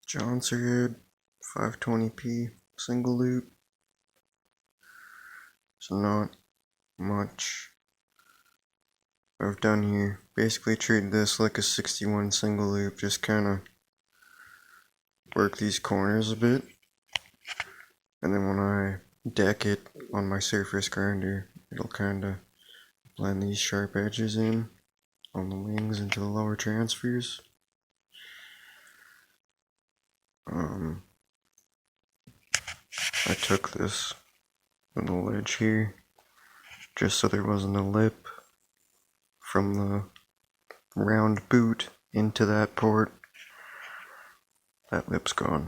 Jonsered 520p single loop. So not much I've done here. Basically treat this like a 61 single loop, just kinda work these corners a bit. And then when I deck it on my surface grinder, it'll kinda blend these sharp edges in on the wings into the lower transfers. I took this from the ledge here just so there wasn't a lip from the round boot into that port. That lip's gone.